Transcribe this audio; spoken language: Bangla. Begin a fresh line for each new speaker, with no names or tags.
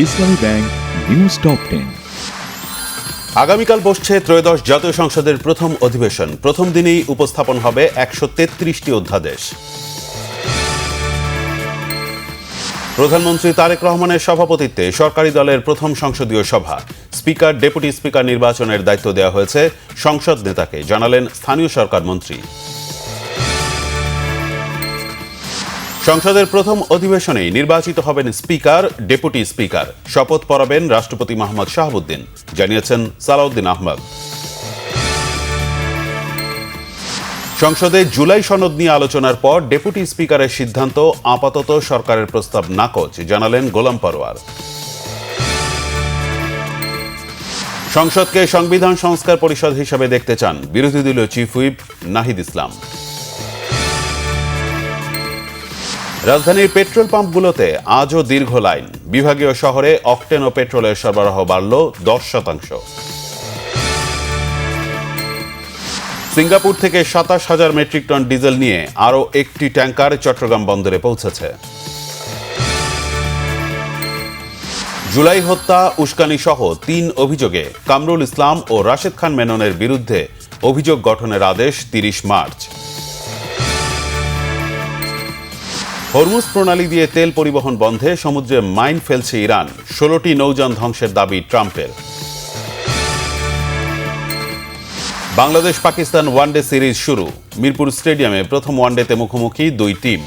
ইসলামী ব্যাংক নিউজ টপ 10।
আগামীকাল বসছে ত্রয়োদশ জাতীয় সংসদের প্রথম অধিবেশন। প্রথম দিনেই উপস্থাপন হবে 133টি অধ্যাদেশ। প্রধানমন্ত্রী তারেক রহমানের সভাপতিত্বে সরকারি দলের প্রথম সংসদীয় সভা। স্পিকার, ডেপুটি স্পিকার নির্বাচনের দায়িত্ব দেওয়া হয়েছে সংসদ নেতাকে, জানালেন স্থানীয় সরকার মন্ত্রী। সংসদের প্রথম অধিবেশনেই নির্বাচিত হবেন স্পিকার, ডেপুটি স্পিকার। শপথ পড়াবেন রাষ্ট্রপতি মোহাম্মদ শাহাবুদ্দিন, জানিয়েছেন সালাউদ্দিন আহমদ। সংসদে জুলাই সনদ নিয়ে আলোচনার পর ডেপুটি স্পিকারের সিদ্ধান্ত আপাতত সরকারের প্রস্তাব নাকচ, জানালেন গোলাম পরোয়ার। সংসদকে সংবিধান সংস্কার পরিষদ হিসেবে দেখতে চান বিরোধী দলীয় চিফ হুইপ নাহিদ ইসলাম। রাজধানীর পেট্রোল পাম্পগুলোতে আজও দীর্ঘ লাইন। বিভাগীয় শহরে অকটেন ও পেট্রোলের সরবরাহ বাড়ল 10%। সিঙ্গাপুর থেকে 27,000 মেট্রিক টন ডিজেল নিয়ে আরও একটি ট্যাঙ্কার চট্টগ্রাম বন্দরে পৌঁছেছে। জুলাই হত্যা, উস্কানি সহ 3 অভিযোগে কামরুল ইসলাম ও রাশেদ খান মেননের বিরুদ্ধে অভিযোগ গঠনের আদেশ 30 মার্চ। হরমুজ প্রণালী দিয়ে তেল পরিবহন বন্ধে সমুদ্রে মাইন ফেলছে ইরান। 16টি নৌযান ধ্বংসের দাবি ট্রাম্পের। বাংলাদেশ পাকিস্তান ওয়ানডে সিরিজ শুরু। মিরপুর স্টেডিয়ামে প্রথম ওয়ানডেতে মুখোমুখি দুই টিম।